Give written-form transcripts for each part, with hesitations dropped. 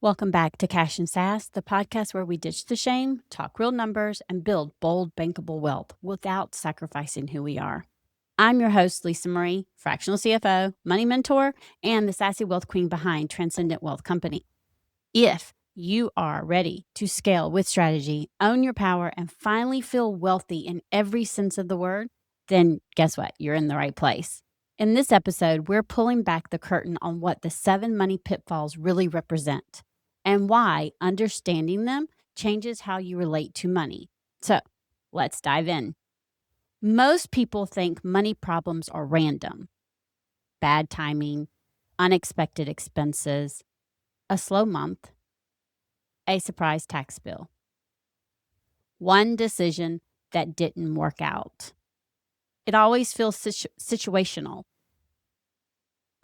Welcome back to Cash and Sass, the podcast where we ditch the shame, talk real numbers, and build bold, bankable wealth without sacrificing who we are. I'm your host, Lisa Marie, fractional CFO, money mentor, and the sassy wealth queen behind Transcendent Wealth Company. If you are ready to scale with strategy, own your power, and finally feel wealthy in every sense of the word, then guess what? You're in the right place. In this episode, we're pulling back the curtain on what the 7 money pitfalls really represent and why understanding them changes how you relate to money. So let's dive in. Most people think money problems are random: bad timing, unexpected expenses, a slow month, a surprise tax bill, one decision that didn't work out. It always feels situational,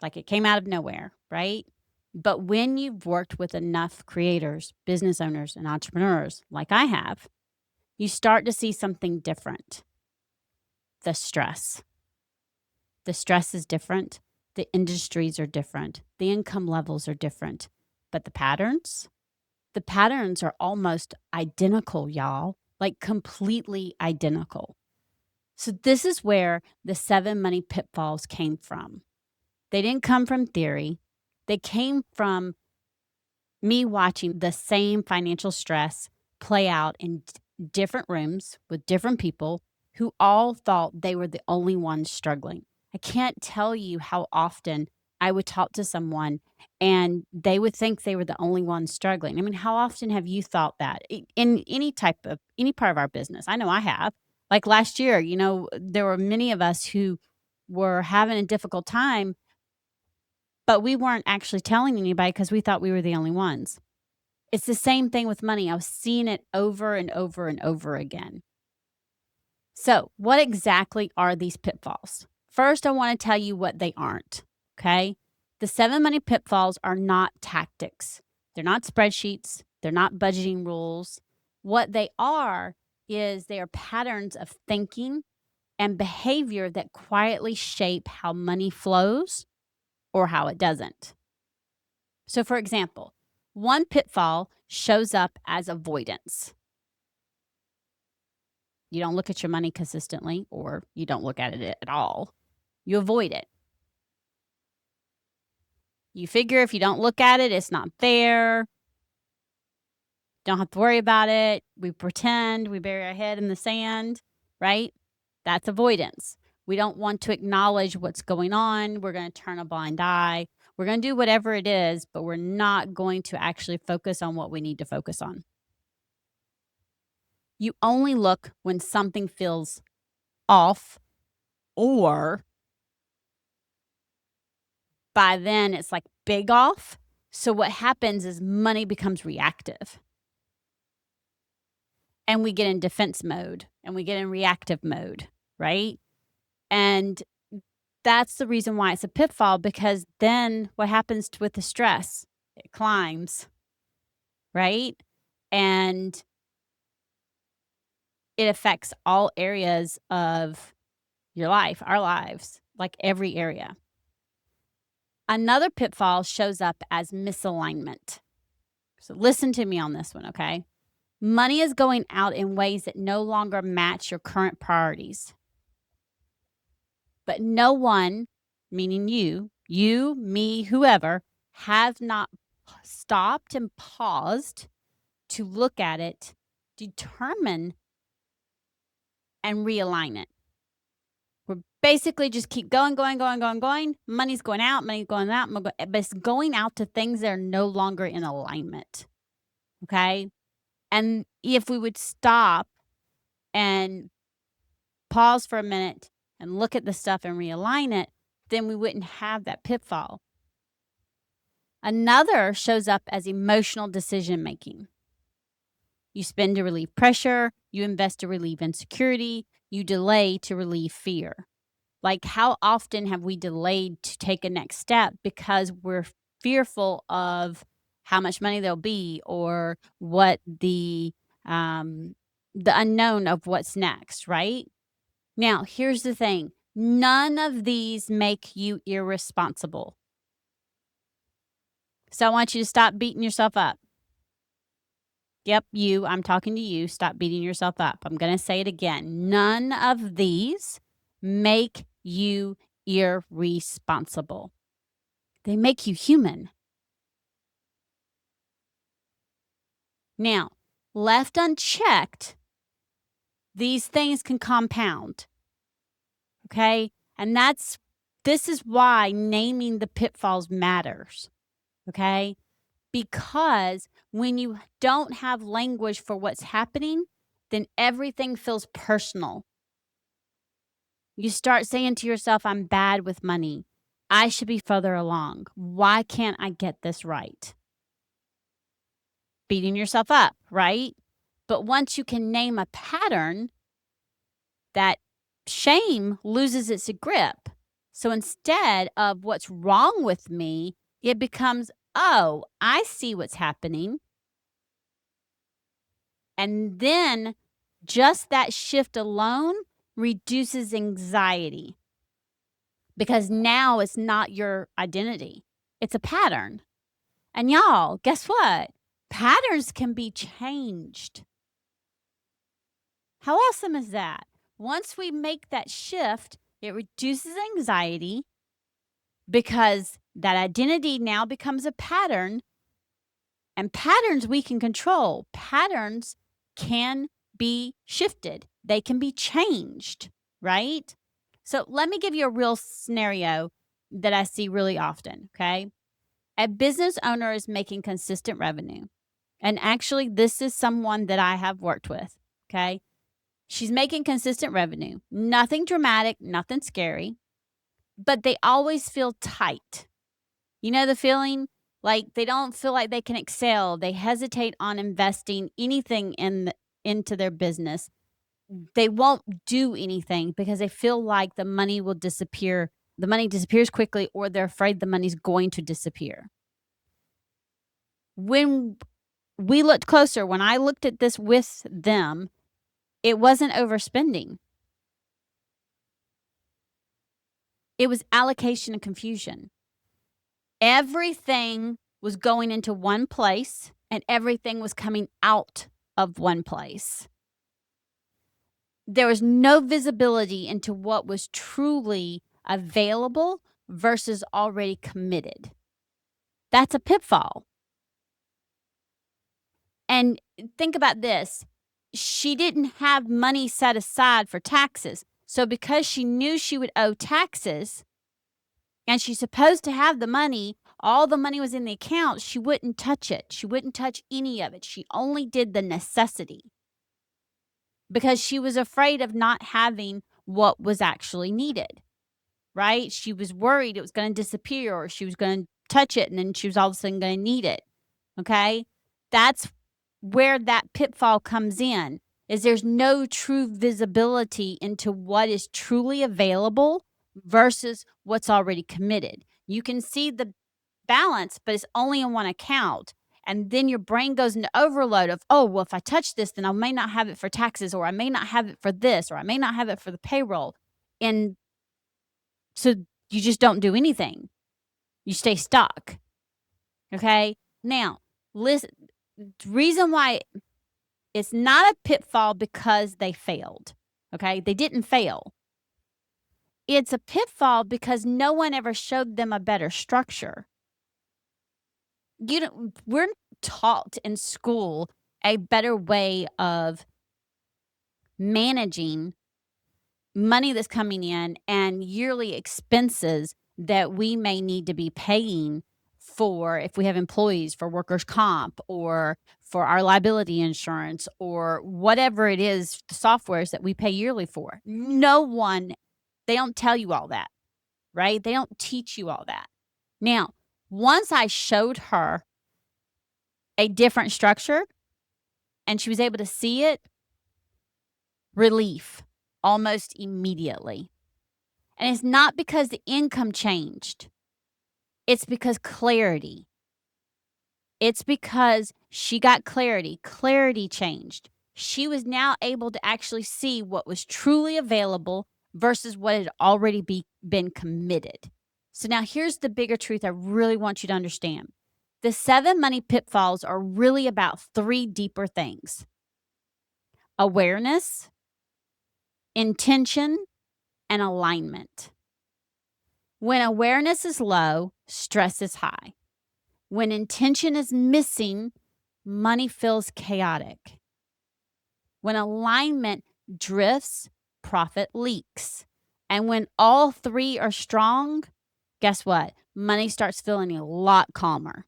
like it came out of nowhere, right? But when you've worked with enough creators, business owners, and entrepreneurs like I have, you start to see something different. The stress. The stress is different. The industries are different. The income levels are different. But the patterns are almost identical, y'all, like completely identical. So this is where the 7 money pitfalls came from. They didn't come from theory. They came from me watching the same financial stress play out in different rooms with different people who all thought they were the only ones struggling. I can't tell you how often I would talk to someone and they would think they were the only ones struggling. I mean, how often have you thought that in any part of our business? I know I have. Like last year, there were many of us who were having a difficult time, but we weren't actually telling anybody because we thought we were the only ones. It's the same thing with money. I was seeing it over and over and over again. So, what exactly are these pitfalls? First, I want to tell you what they aren't, okay? The 7 money pitfalls are not tactics. They're not spreadsheets. They're not budgeting rules. What they are is they are patterns of thinking and behavior that quietly shape how money flows or how it doesn't. So, for example, one pitfall shows up as avoidance. You don't look at your money consistently, or you don't look at it at all. You avoid it. You figure if you don't look at it, it's not there. Don't have to worry about it. We pretend, we bury our head in the sand, right? That's avoidance. We don't want to acknowledge what's going on. We're going to turn a blind eye. We're going to do whatever it is, but we're not going to actually focus on what we need to focus on. You only look when something feels off, or by then it's like big off. So what happens is money becomes reactive. And we get in defense mode and we get in reactive mode, right? And that's the reason why it's a pitfall, because then what happens with the stress? It climbs, right? And it affects all areas of your life, our lives, like every area. Another pitfall shows up as misalignment. So listen to me on this one, okay? Money is going out in ways that no longer match your current priorities. But no one, meaning you, me, whoever, has not stopped and paused to look at it, determine, and realign it. We're basically just keep going. Money's going out, but it's going out to things that are no longer in alignment. Okay? And if we would stop and pause for a minute and look at the stuff and realign it, then we wouldn't have that pitfall. Another shows up as emotional decision making. You spend to relieve pressure, you invest to relieve insecurity, you delay to relieve fear. Like, how often have we delayed to take a next step because we're fearful of how much money there'll be, or what the unknown of what's next, right? Now, here's the thing. None of these make you irresponsible. So I want you to stop beating yourself up. Yep, you. I'm talking to you. Stop beating yourself up. I'm going to say it again. None of these make you irresponsible. They make you human. Now, left unchecked, these things can compound. Okay? And this is why naming the pitfalls matters. Okay? Because when you don't have language for what's happening, then everything feels personal. You start saying to yourself, I'm bad with money. I should be further along. Why can't I get this right? Beating yourself up, right? But once you can name a pattern, that shame loses its grip. So instead of what's wrong with me, it becomes, oh, I see what's happening. And then just that shift alone reduces anxiety because now it's not your identity. It's a pattern. And y'all, guess what? Patterns can be changed. How awesome is that? Once we make that shift, it reduces anxiety because that identity now becomes a pattern, and patterns we can control. Patterns can be shifted. They can be changed, right? So let me give you a real scenario that I see really often, okay? A business owner is making consistent revenue. And actually, this is someone that I have worked with, okay? She's making consistent revenue. Nothing dramatic, nothing scary, but they always feel tight. You know the feeling? Like they don't feel like they can excel. They hesitate on investing anything into their business. They won't do anything because they feel like the money will disappear. The money disappears quickly, or they're afraid the money's going to disappear. When we looked closer, when I looked at this with them, it wasn't overspending. It was allocation and confusion. Everything was going into one place and everything was coming out of one place. There was no visibility into what was truly available versus already committed. That's a pitfall. And think about this. She didn't have money set aside for taxes. So because she knew she would owe taxes and she's supposed to have the money, all the money was in the account, she wouldn't touch it. She wouldn't touch any of it. She only did the necessity because she was afraid of not having what was actually needed, right? She was worried it was going to disappear or she was going to touch it and then she was all of a sudden going to need it, okay? That's where that pitfall comes in, is there's no true visibility into what is truly available versus what's already committed. You can see the balance, but it's only in one account. And then your brain goes into overload of, oh, well, if I touch this, then I may not have it for taxes, or I may not have it for this, or I may not have it for the payroll. And so you just don't do anything. You stay stuck. Okay. Now, listen, reason why it's not a pitfall because they failed. Okay. They didn't fail. It's a pitfall because no one ever showed them a better structure. We're taught in school a better way of managing money that's coming in and yearly expenses that we may need to be paying for if we have employees, for workers' comp, or for our liability insurance, or whatever it is, the softwares that we pay yearly for. They don't tell you all that, right? They don't teach you all that. Now, once I showed her a different structure and she was able to see it, relief almost immediately. And it's not because the income changed. It's because clarity. It's because she got clarity. Clarity changed. She was now able to actually see what was truly available versus what had already been committed. So now here's the bigger truth I really want you to understand. The 7 money pitfalls are really about 3 deeper things: awareness, intention, and alignment. When awareness is low, stress is high. When intention is missing, money feels chaotic. When alignment drifts, profit leaks. And when all 3 are strong, guess what? Money starts feeling a lot calmer.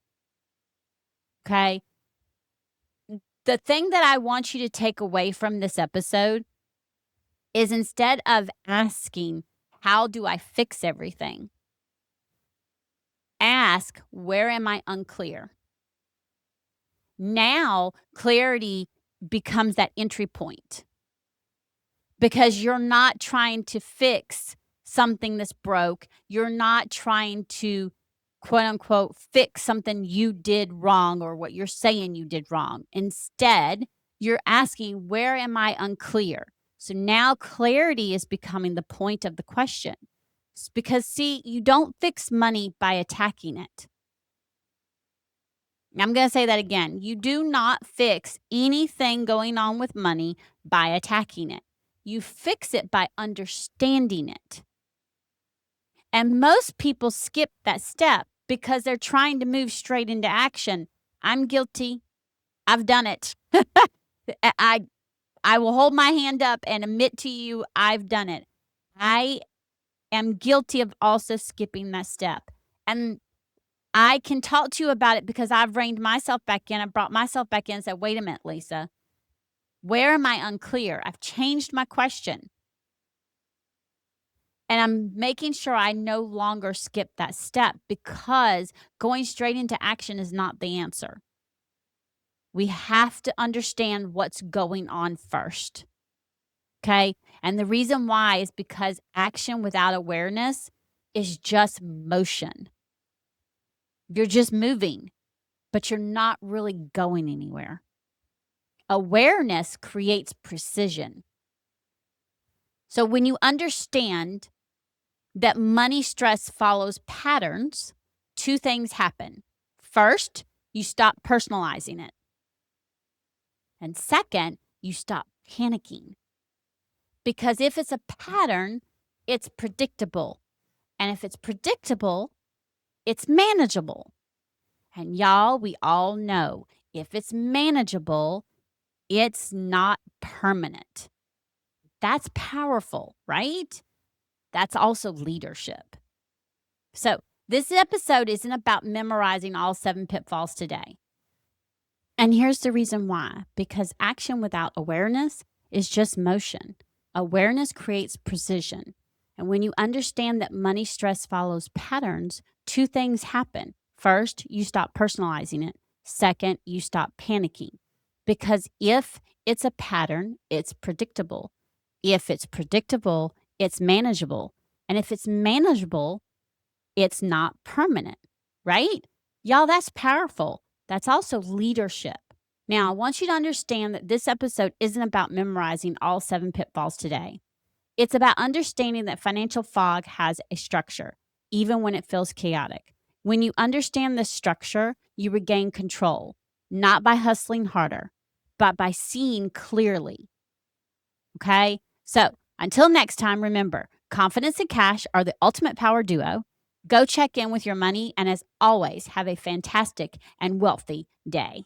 Okay? The thing that I want you to take away from this episode is, instead of asking, how do I fix everything? Ask, where am I unclear? Now, clarity becomes that entry point, because you're not trying to fix something that's broke. You're not trying to, quote unquote, fix something you did wrong or what you're saying you did wrong. Instead, you're asking, where am I unclear? So now clarity is becoming the point of the question. Because, see, you don't fix money by attacking it. I'm going to say that again. You do not fix anything going on with money by attacking it. You fix it by understanding it. And most people skip that step because they're trying to move straight into action. I'm guilty. I've done it. I will hold my hand up and admit to you, I've done it. I am guilty of also skipping that step. And I can talk to you about it because I've reined myself back in. I brought myself back in and said, wait a minute, Lisa, where am I unclear? I've changed my question. And I'm making sure I no longer skip that step, because going straight into action is not the answer. We have to understand what's going on first. Okay? And the reason why is because action without awareness is just motion. You're just moving, but you're not really going anywhere. Awareness creates precision. So when you understand that money stress follows patterns, 2 things happen. First, you stop personalizing it. And second, you stop panicking. Because if it's a pattern, it's predictable. And if it's predictable, it's manageable. And y'all, we all know, if it's manageable, it's not permanent. That's powerful, right? That's also leadership. So this episode isn't about memorizing all 7 pitfalls today. And here's the reason why. Because action without awareness is just motion. Awareness creates precision. And when you understand that money stress follows patterns, 2 things happen. First, you stop personalizing it. Second, you stop panicking. Because if it's a pattern, it's predictable. If it's predictable, it's manageable. And if it's manageable, it's not permanent, right? Y'all, that's powerful. That's also leadership. Now, I want you to understand that this episode isn't about memorizing all 7 pitfalls today. It's about understanding that financial fog has a structure, even when it feels chaotic. When you understand the structure, you regain control, not by hustling harder, but by seeing clearly. Okay? So until next time, remember, confidence and cash are the ultimate power duo. Go check in with your money, and as always, have a fantastic and wealthy day.